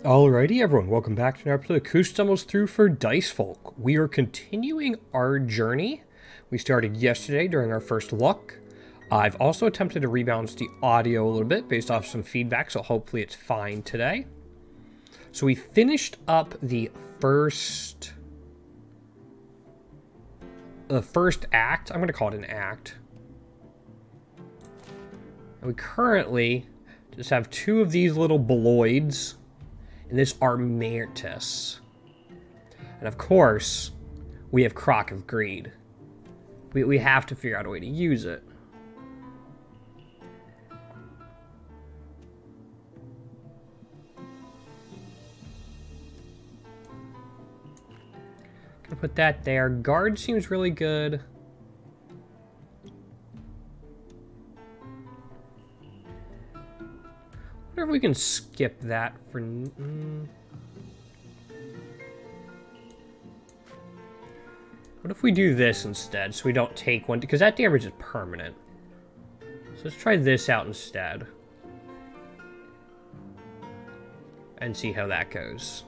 Alrighty everyone, welcome back to another episode of Kuth stumbles through for Dicefolk. We are continuing our journey. We started yesterday during our first look. I've also attempted to rebalance the audio a little bit based off some feedback, so hopefully it's fine today. So we finished up the first act. I'm going to call it an act. And we currently just have two of these little beloids and this Armantis. And of course, we have Crock of Greed. We have to figure out a way to use it. Gonna put that there. Guard seems really good. I wonder if we can skip that for... What if we do this instead, so we don't take one? Because that damage is permanent. So let's try this out instead. And see how that goes.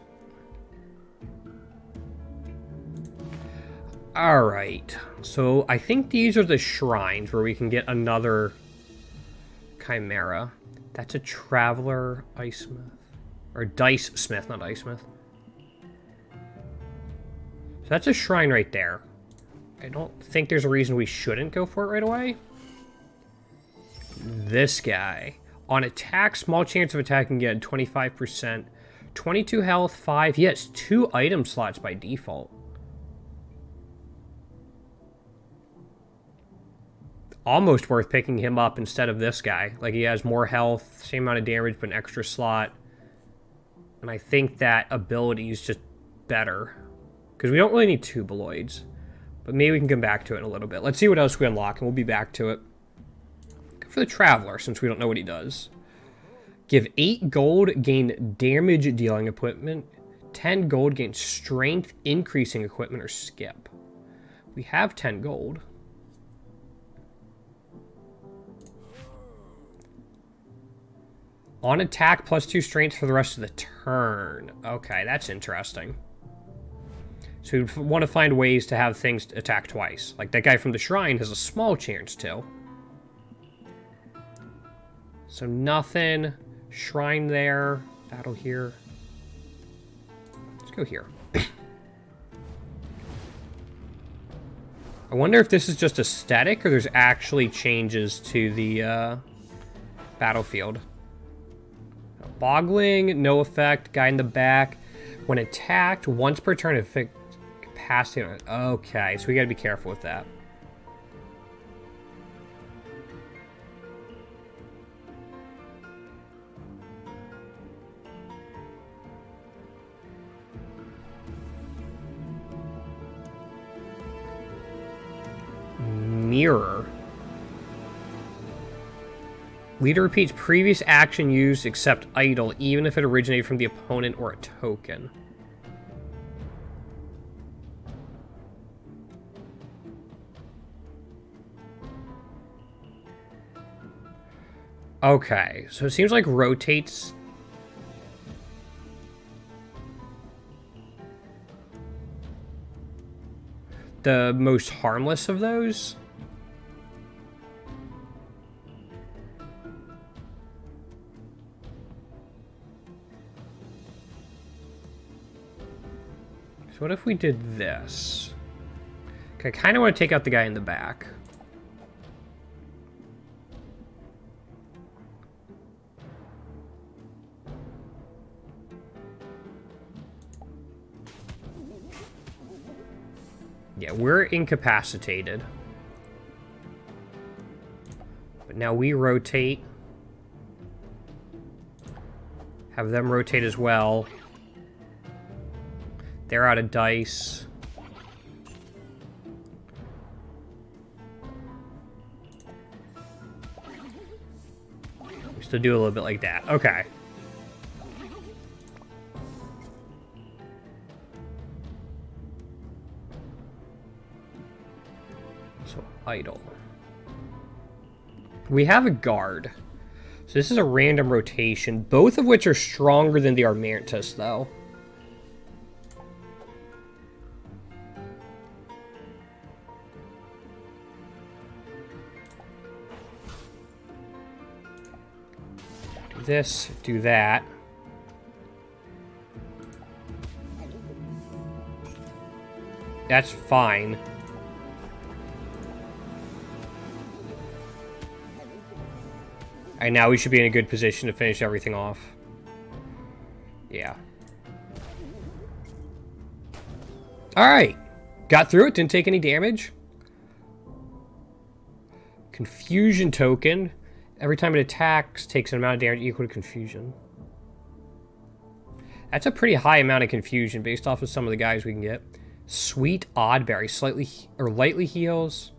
Alright. So I think these are the shrines where we can get another Chimera. That's a Traveler Ice Smith. Or Dice Smith, not Ice Smith. So that's a shrine right there. I don't think there's a reason we shouldn't go for it right away. This guy. On attack, small chance of attacking again, 25%. 22 health, 5. He has 2 item slots by default. Almost worth picking him up instead of this guy. Like, he has more health, same amount of damage, but an extra slot. And I think that ability is just better. Because we don't really need 2 Beloids. But maybe we can come back to it in a little bit. Let's see what else we unlock, and we'll be back to it. Go for the Traveler, since we don't know what he does. Give 8 gold, gain damage dealing equipment. 10 gold, gain strength increasing equipment, or skip. We have 10 gold. On attack, plus 2 strength for the rest of the turn. Okay, that's interesting. So we want to find ways to have things attack twice. Like that guy from the shrine has a small chance to. So nothing. Shrine there. Battle here. Let's go here. I wonder if this is just aesthetic or there's actually changes to the battlefield. Boggling, no effect. Guy in the back. When attacked, once per turn, effect capacity. Okay, so we gotta be careful with that. Mirror. Leader repeats previous action used except idle, even if it originated from the opponent or a token. Okay, so it seems like rotates. The most harmless of those. So what if we did this? Okay, I kind of want to take out the guy in the back. Yeah, we're incapacitated. But now we rotate. Have them rotate as well. They're out of dice. We still do a little bit like that. Okay. So, idle. We have a guard. So this is a random rotation, both of which are stronger than the Armantis, though. Do this, do that. That's fine. Alright, now we should be in a good position to finish everything off. Yeah. Alright. Got through it, didn't take any damage. Confusion token. Every time it attacks, takes an amount of damage equal to confusion. That's a pretty high amount of confusion based off of some of the guys we can get. Sweet Oddberry. Slightly or lightly heals.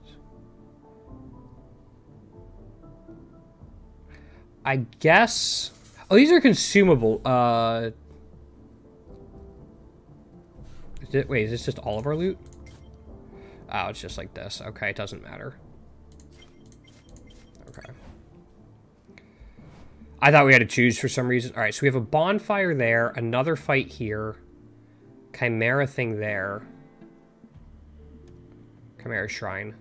I guess... Oh, these are consumable. Wait, is this just all of our loot? Oh, it's just like this. Okay, it doesn't matter. Okay. I thought we had to choose for some reason. Alright, so we have a bonfire there, another fight here. Chimera thing there. Chimera shrine.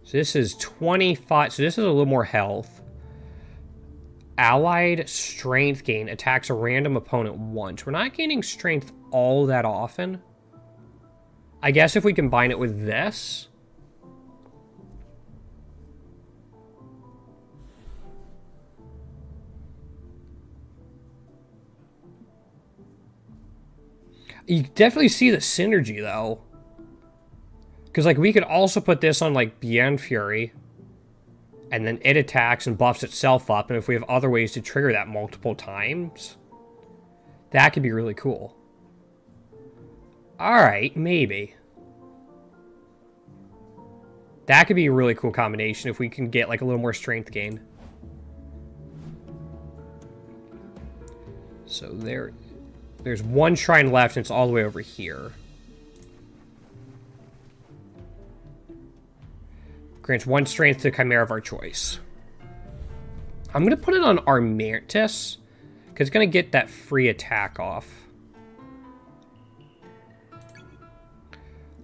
So this is 25. So this is a little more health. Allied strength gain attacks a random opponent once. We're not gaining strength all that often. I guess if we combine it with this. You definitely see the synergy, though. Because, like, we could also put this on, like, Bien Fury. And then it attacks and buffs itself up. And if we have other ways to trigger that multiple times, that could be really cool. Alright, maybe. That could be a really cool combination if we can get, like, a little more strength gain. So there's one shrine left, and it's all the way over here. Grants one strength to Chimera of our choice. I'm going to put it on Armantis, because it's going to get that free attack off.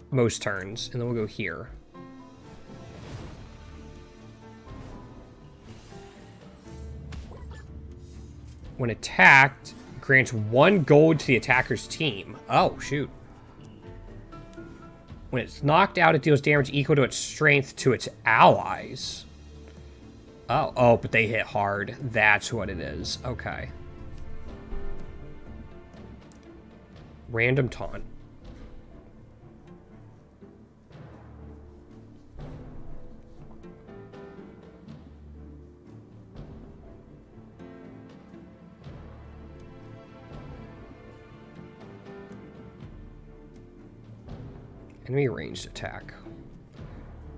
Most turns, and then we'll go here. When attacked, grants 1 gold to the attacker's team. Oh, shoot. When it's knocked out, it deals damage equal to its strength to its allies. Oh, but they hit hard. That's what it is. Okay. Random taunt. Enemy ranged attack.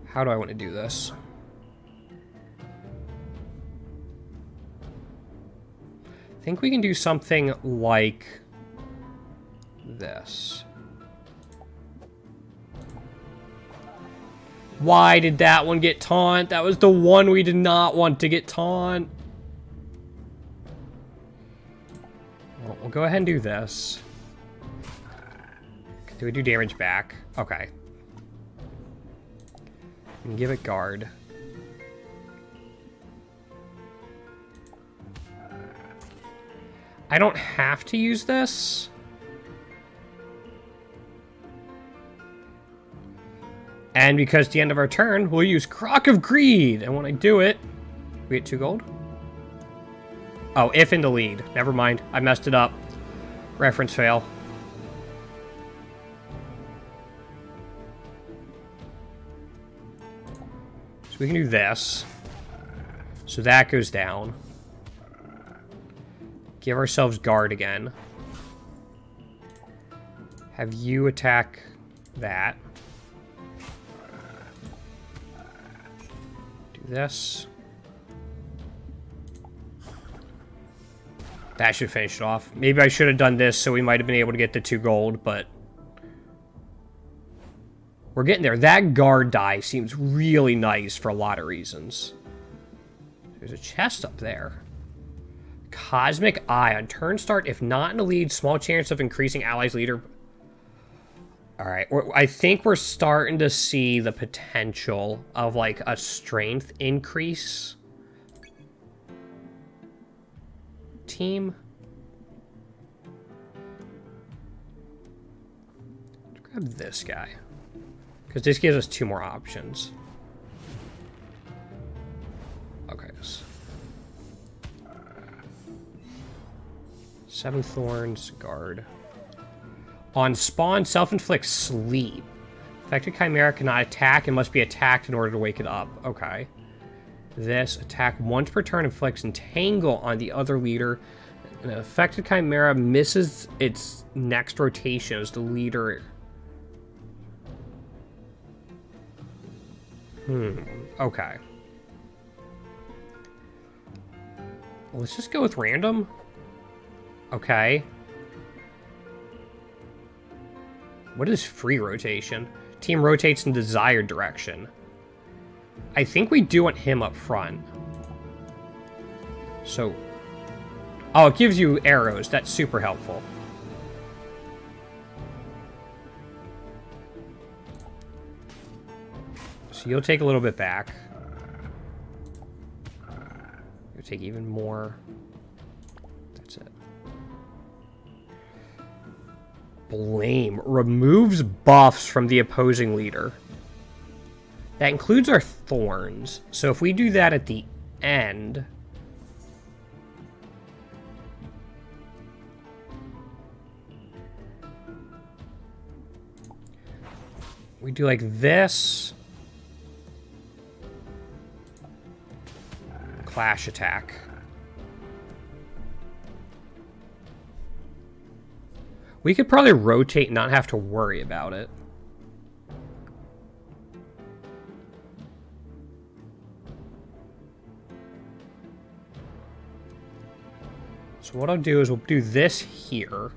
How do I want to do this? I think we can do something like this. Why did that one get taunt? That was the one we did not want to get taunt. Well, we'll go ahead and do this. Do we do damage back? Okay. And give it guard. I don't have to use this. And because it's the end of our turn, we'll use Crock of Greed. And when I do it, we get 2 gold. Oh, if in the lead. Never mind. I messed it up. Reference fail. We can do this. So that goes down. Give ourselves guard again. Have you attack that. Do this. That should finish it off. Maybe I should have done this so we might have been able to get the 2 gold, but... We're getting there. That guard die seems really nice for a lot of reasons. There's a chest up there. Cosmic Eye. On turn start, if not in the lead, small chance of increasing allies leader. Alright, I think we're starting to see the potential of, like, a strength increase. Team. Let's grab this guy. Because this gives us 2 more options. Okay. 7 thorns, guard. On spawn, self-inflict sleep. Affected chimera cannot attack and must be attacked in order to wake it up. Okay. This attack once per turn inflicts entangle on the other leader. An affected chimera misses its next rotation as the leader. Okay. Well, let's just go with random. Okay. What is free rotation? Team rotates in desired direction. I think we do want him up front. So... Oh, it gives you arrows. That's super helpful. So you'll take a little bit back. You'll take even more. That's it. Blame. Removes buffs from the opposing leader. That includes our thorns. So if we do that at the end... We do like this. Clash attack. We could probably rotate and not have to worry about it. So what I'll do is we'll do this here.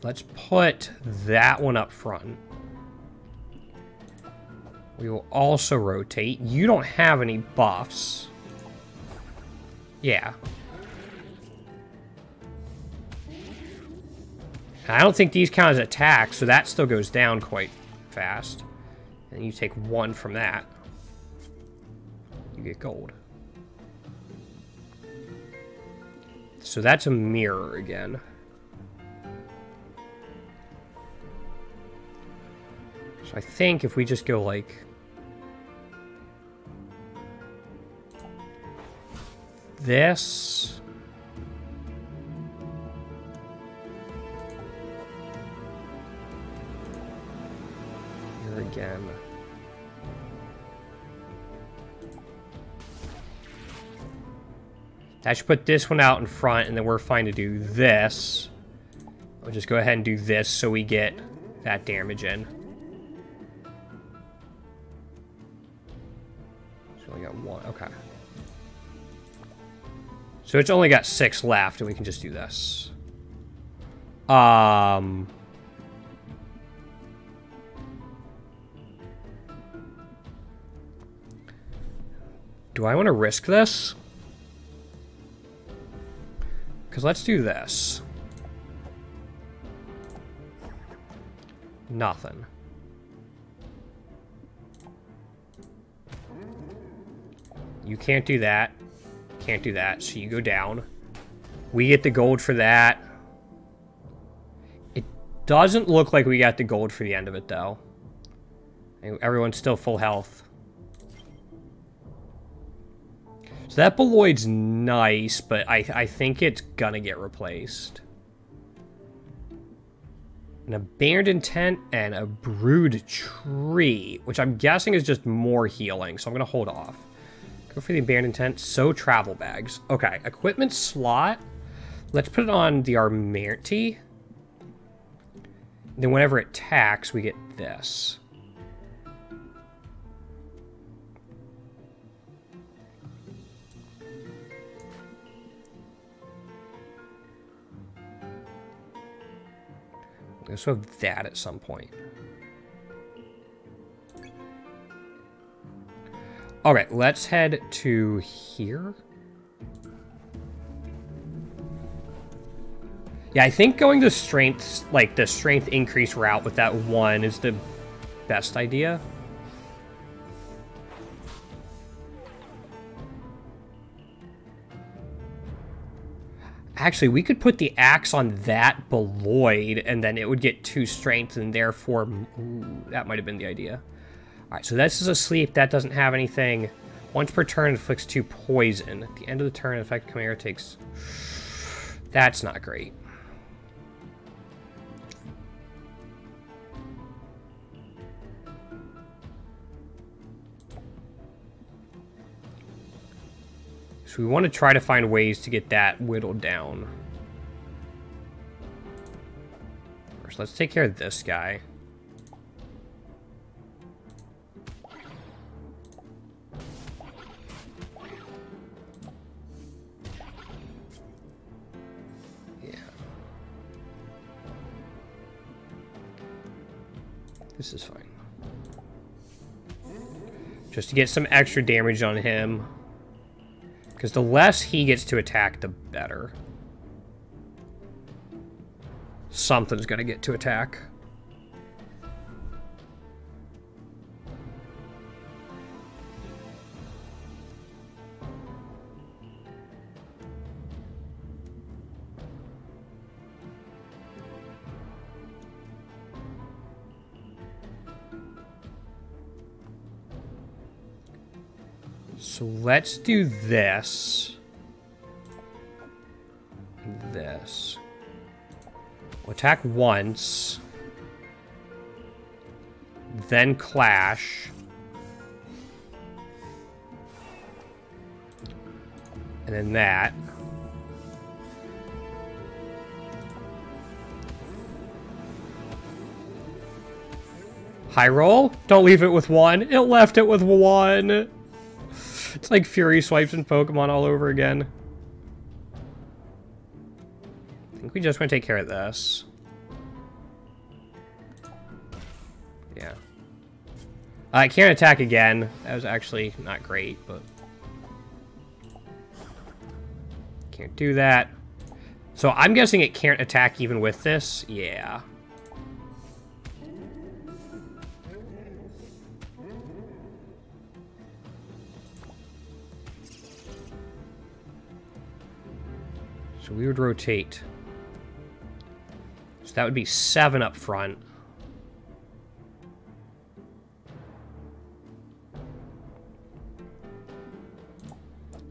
Let's put that one up front. We will also rotate. You don't have any buffs. Yeah. I don't think these count as attacks, so that still goes down quite fast. And you take 1 from that. You get gold. So that's a mirror again. So I think if we just go like... this... here again. That should put this one out in front, and then we're fine to do this. We'll just go ahead and do this so we get that damage in. Got 1, okay. So it's only got 6 left, and we can just do this. Do I want to risk this? Because let's do this. Nothing. You can't do that. Can't do that. So you go down. We get the gold for that. It doesn't look like we got the gold for the end of it, though. Everyone's still full health. So that Beloyd's nice, but I think it's gonna get replaced. An abandoned tent and a brood tree, which I'm guessing is just more healing, so I'm gonna hold off. Go for the abandoned tent. So travel bags. Okay, equipment slot. Let's put it on the Armerty. Then whenever it attacks, we get this. Let's have that at some point. Alright, let's head to here. Yeah, I think going the strength, like the strength increase route with that one is the best idea. Actually, we could put the axe on that Beloyd, and then it would get 2 strength, and therefore... Ooh, that might have been the idea. Alright, so this is asleep. That doesn't have anything. Once per turn, inflicts 2 poison. At the end of the turn, effect Chimera takes... That's not great. So we want to try to find ways to get that whittled down. First, let's take care of this guy. Yeah. This is fine. Just to get some extra damage on him. Because the less he gets to attack, the better. Something's going to get to attack. So let's do this. This. We'll attack once. Then clash. And then that. High roll? Don't leave it with 1. It left it with 1. It's like Fury Swipes in Pokemon all over again. I think we just want to take care of this. Yeah. I can't attack again. That was actually not great, but... Can't do that. So I'm guessing it can't attack even with this? Yeah. So we would rotate. So that would be 7 up front.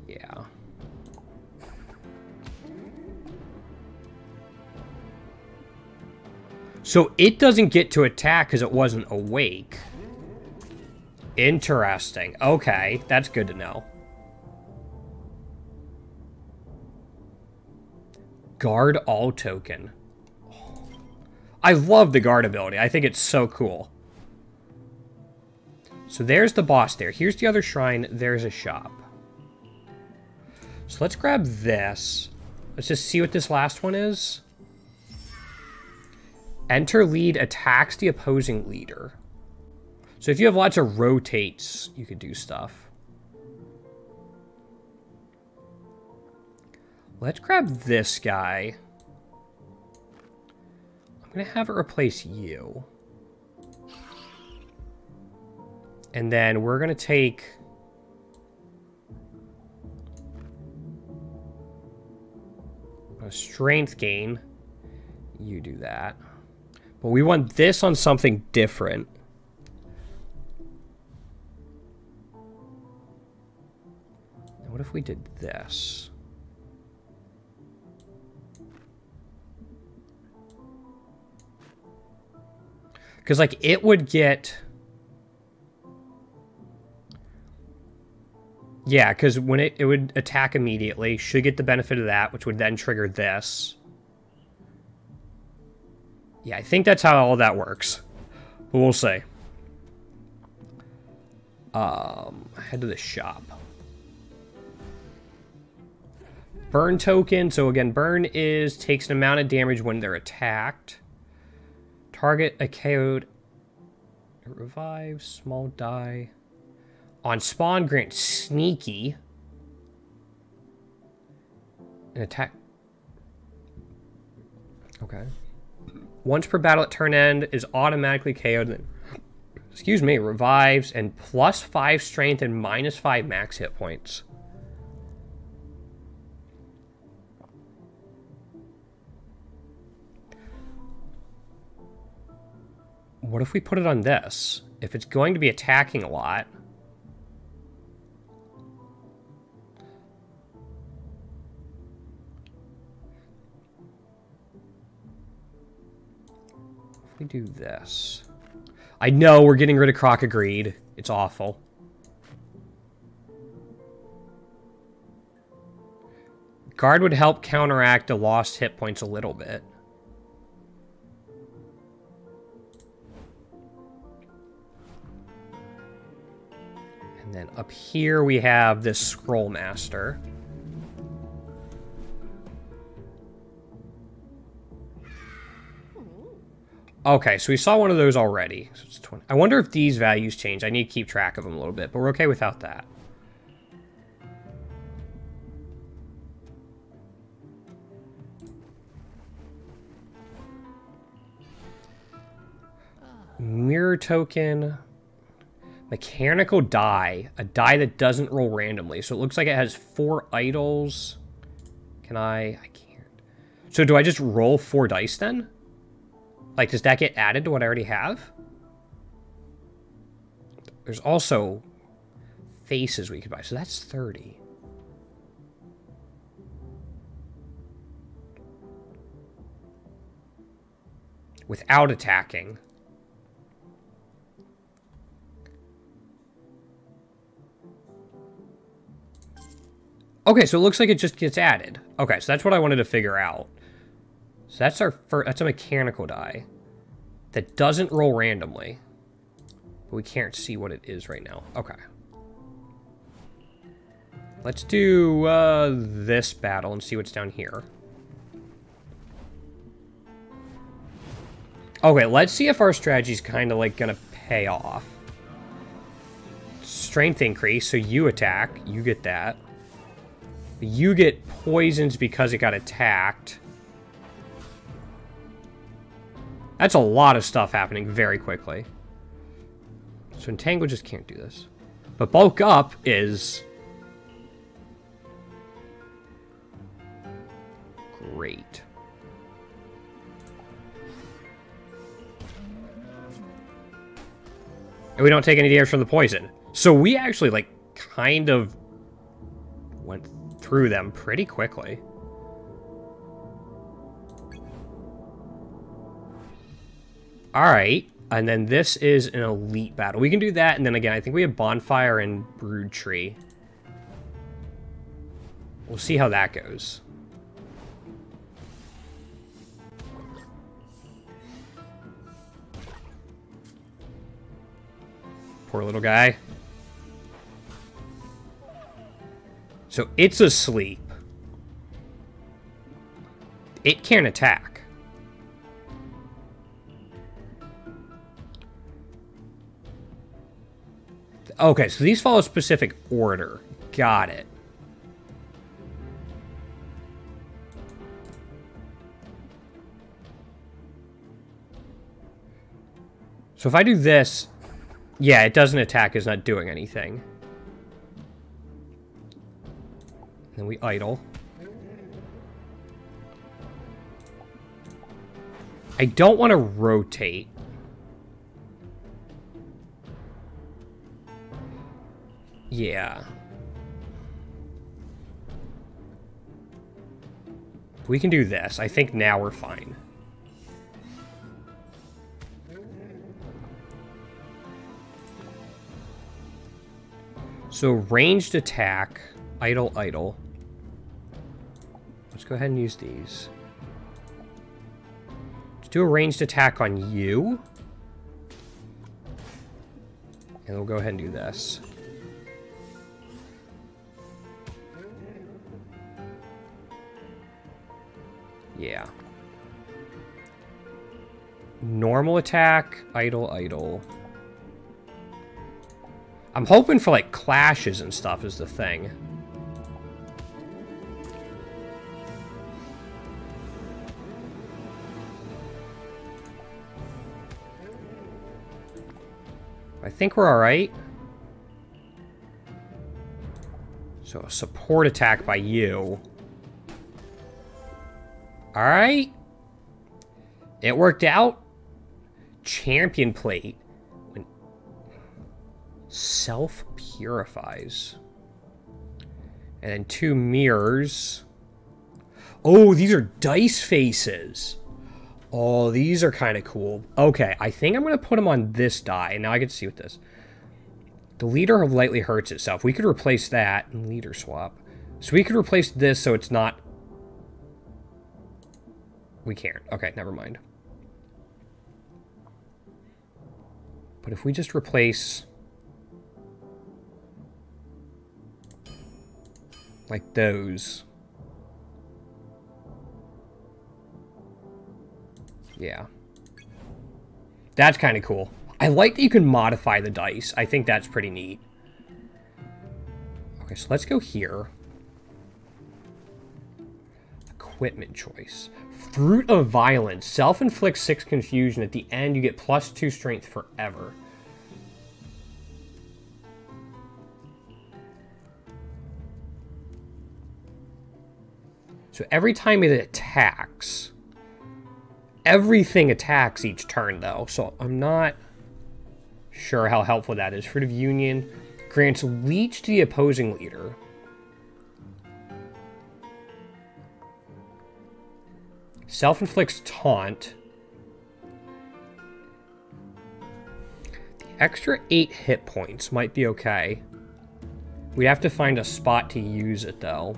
Yeah. So it doesn't get to attack because it wasn't awake. Interesting. Okay, that's good to know. Guard all token. I love the guard ability. I think it's so cool. So there's the boss there. Here's the other shrine. There's a shop. So let's grab this. Let's just see what this last one is. Enter lead attacks the opposing leader. So if you have lots of rotates, you could do stuff. Let's grab this guy. I'm going to have it replace you. And then we're going to take... a strength gain. You do that. But we want this on something different. What if we did this? Because, like, it would get... Yeah, because when it would attack immediately, should get the benefit of that, which would then trigger this. Yeah, I think that's how all that works. But we'll see. Head to the shop. Burn token. So again, burn takes an amount of damage when they're attacked. Target a KO'd. Revive, small die. On spawn, grant sneaky. An attack. Okay. Once per battle at turn end is automatically KO'd. Then, excuse me, revives and +5 strength and -5 max hit points. What if we put it on this? If it's going to be attacking a lot. If we do this. I know we're getting rid of Croc Agreed. It's awful. Guard would help counteract the lost hit points a little bit. And then up here we have this Scroll Master. Okay, so we saw one of those already. So it's 20. I wonder if these values change. I need to keep track of them a little bit, but we're okay without that. Mirror token. Mechanical die. A die that doesn't roll randomly. So it looks like it has 4 idols. Can I can't. So do I just roll 4 dice then? Like, does that get added to what I already have? There's also faces we could buy. So that's 30. Without attacking. Okay, so it looks like it just gets added. Okay, so that's what I wanted to figure out. So that's our first, that's a mechanical die that doesn't roll randomly. But we can't see what it is right now. Okay. Let's do this battle and see what's down here. Okay, let's see if our strategy's kind of like gonna pay off. Strength increase, so you attack, you get that. You get poisons because it got attacked. That's a lot of stuff happening very quickly. So Entangle just can't do this. But Bulk Up is great. And we don't take any damage from the poison. So we actually, like, kind of went through them pretty quickly. Alright, and then this is an elite battle. We can do that, and then again, I think we have Bonfire and Brood Tree. We'll see how that goes. Poor little guy. So it's asleep. It can't attack. Okay, so these follow a specific order. Got it. So if I do this, yeah, it doesn't attack, it's not doing anything. Then we idle. I don't want to rotate. Yeah. We can do this. I think now we're fine. So ranged attack, idle, idle. Let's go ahead and use these. Let's do a ranged attack on you. And we'll go ahead and do this. Yeah. Normal attack, idle, idle. I'm hoping for, like, clashes and stuff is the thing. I think we're alright. So, a support attack by you. Alright. It worked out. Champion plate. When self-purifies. And then 2 mirrors. Oh, these are dice faces. Oh, these are kind of cool. Okay, I think I'm going to put them on this die. Now I get to see what this. The leader lightly hurts itself. We could replace that and leader swap. So we could replace this so it's not... We can't. Okay, never mind. But if we just replace... like those... Yeah. That's kind of cool. I like that you can modify the dice. I think that's pretty neat. Okay, so let's go here. Equipment choice. Fruit of Violence. Self-inflicts 6 confusion. At the end, you get +2 strength forever. So every time it attacks... Everything attacks each turn, though, so I'm not sure how helpful that is. Fruit of Union grants Leech to the opposing leader. Self-inflicts Taunt. The extra 8 hit points might be okay. We have to find a spot to use it, though.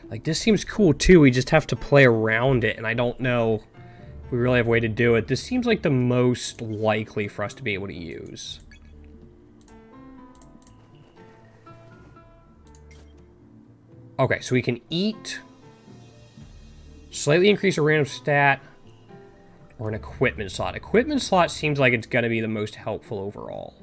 Like, this seems cool, too. We just have to play around it, and I don't know if we really have a way to do it. This seems like the most likely for us to be able to use. Okay, so we can eat, slightly increase a random stat, or an equipment slot. Equipment slot seems like it's going to be the most helpful overall.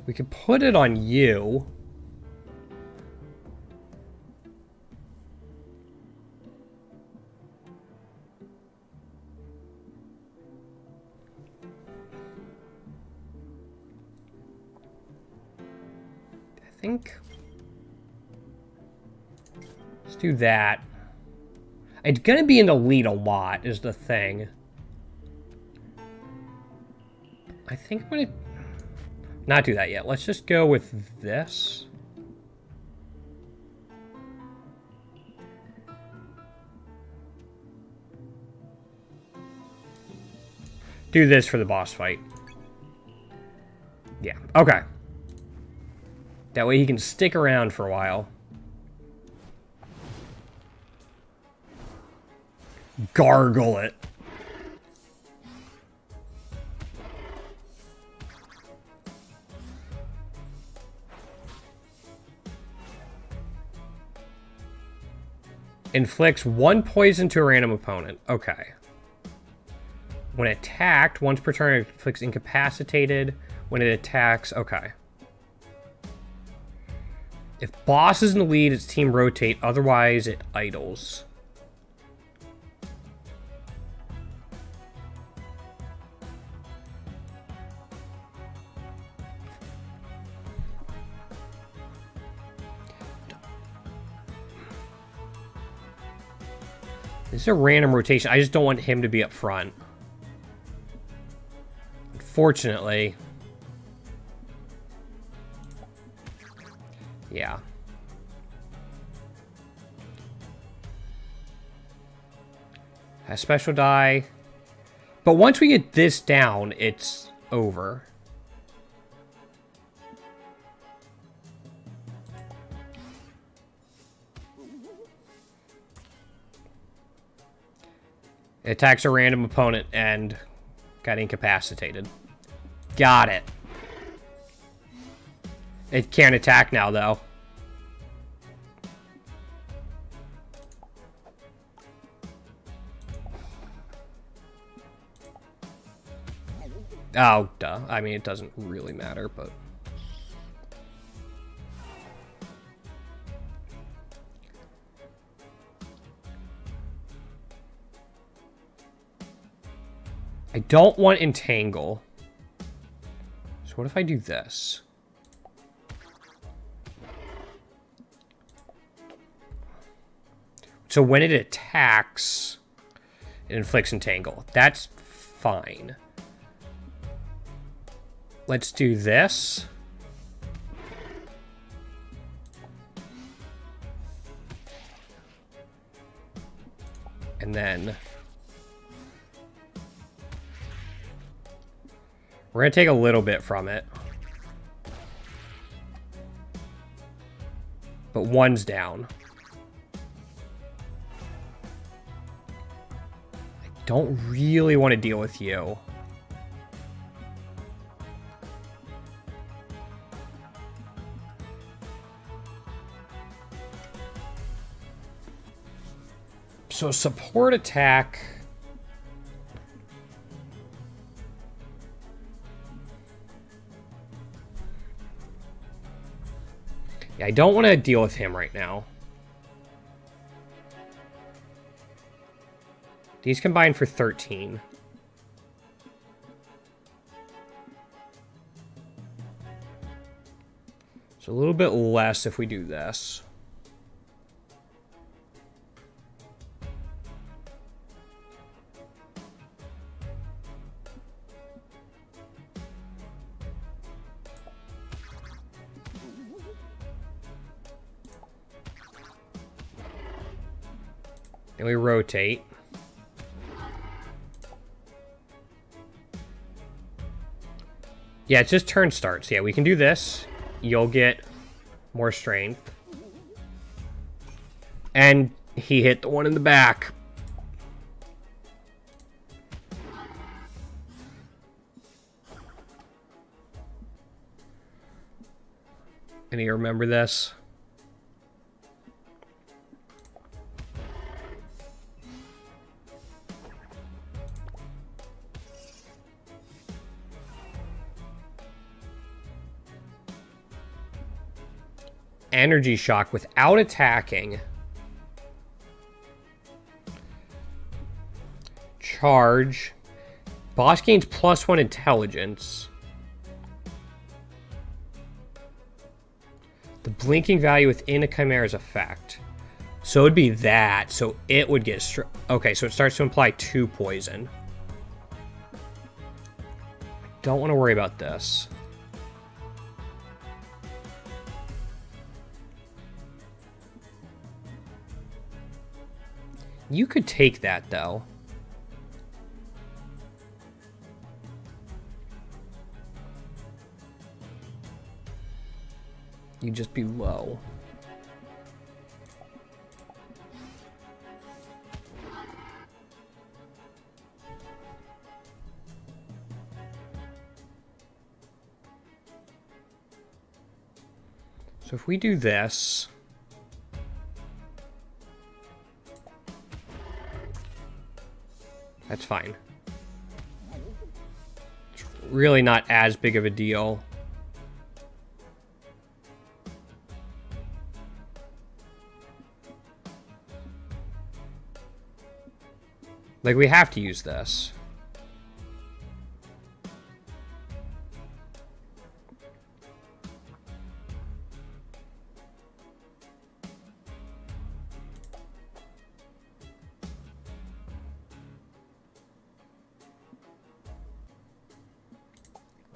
We could put it on you. I think... Let's do that. It's gonna be in the lead a lot, is the thing. I think I'm gonna... not do that yet. Let's just go with this. Do this for the boss fight. Yeah, okay. That way he can stick around for a while. Gargle it. Inflicts 1 poison to a random opponent. Okay. When attacked, once per turn, it inflicts incapacitated. When it attacks, okay. If boss is in the lead, its team rotate. Otherwise, it idles. This is a random rotation. I just don't want him to be up front. Unfortunately. Yeah. A special die. But once we get this down, it's over. It attacks a random opponent and got incapacitated. Got it. It can't attack now, though. Oh, duh. I mean, it doesn't really matter, but... I don't want Entangle. So what if I do this? So when it attacks, it inflicts Entangle. That's fine. Let's do this. And then... we're going to take a little bit from it. But one's down. I don't really want to deal with you. So support attack... yeah, I don't want to deal with him right now. These combine for 13. So a little bit less if we do this. And we rotate. Yeah, it's just turn starts. Yeah, we can do this. You'll get more strength. And he hit the one in the back. Any remember this? Energy shock without attacking. Charge. Boss gains +1 intelligence. The blinking value within a chimera's effect. So it would be that. So it would get... okay, so it starts to imply 2 poison. I don't want to worry about this. You could take that, though. You'd just be low. So if we do this... that's fine. It's really not as big of a deal. Like, we have to use this.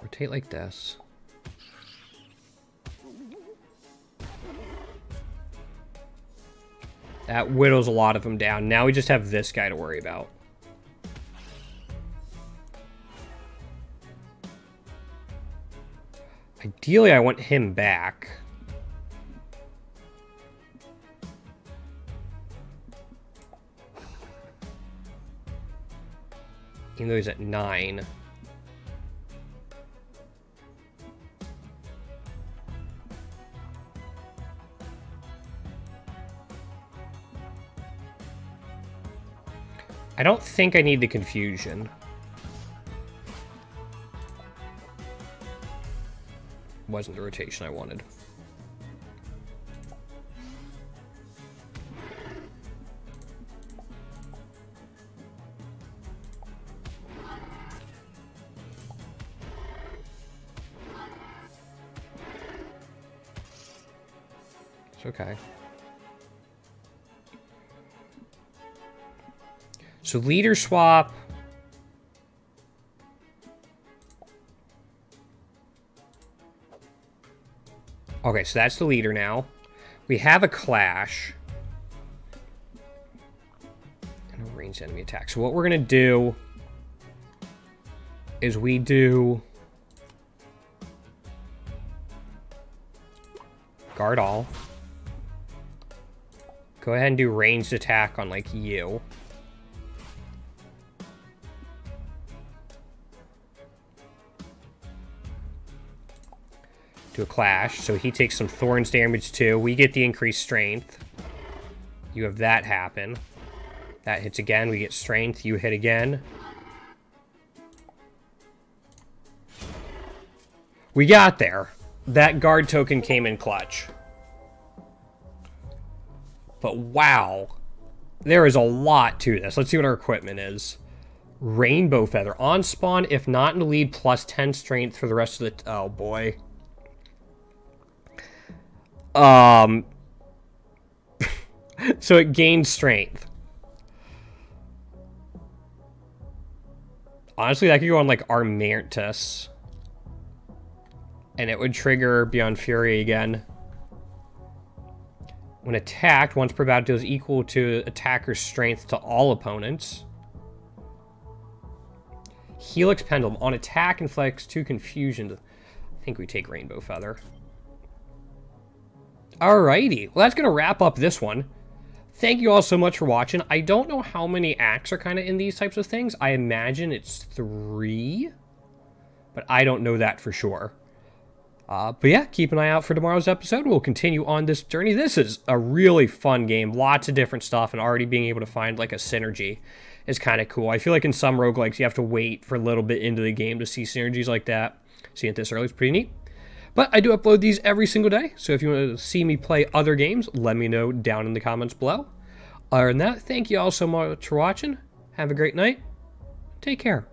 Rotate like this. That whittles a lot of them down. Now we just have this guy to worry about. Ideally, I want him back. Even though he's at 9. I don't think I need the confusion. Wasn't the rotation I wanted. It's okay. So leader swap. Okay, so that's the leader now. We have a clash. And a ranged enemy attack. So what we're going to do is we do guard all. Go ahead and do ranged attack on, like, you. Do a clash, so he takes some thorns damage too. We get the increased strength. You have that happen. That hits again, we get strength. You hit again. We got there. That guard token came in clutch. But wow. There is a lot to this. Let's see what our equipment is. Rainbow Feather. On spawn, if not in the lead, plus 10 strength for the rest of the... Oh boy. So it gains strength. Honestly, that could go on, like, Armantus. And it would trigger Beyond Fury again. When attacked, once per battle deals equal to attacker's strength to all opponents. Helix Pendulum. On attack, inflicts 2 confusion. I think we take Rainbow Feather. Alrighty, well that's going to wrap up this one. Thank you all so much for watching. I don't know how many acts are kind of in these types of things. I imagine it's 3, but I don't know that for sure. But yeah, keep an eye out for tomorrow's episode. We'll continue on this journey. This is a really fun game. Lots of different stuff, and already being able to find like a synergy is kind of cool. I feel like in some roguelikes you have to wait for a little bit into the game to see synergies like that. Seeing it this early is pretty neat. But I do upload these every single day, so if you want to see me play other games, let me know down in the comments below. Other than that, thank you all so much for watching. Have a great night. Take care.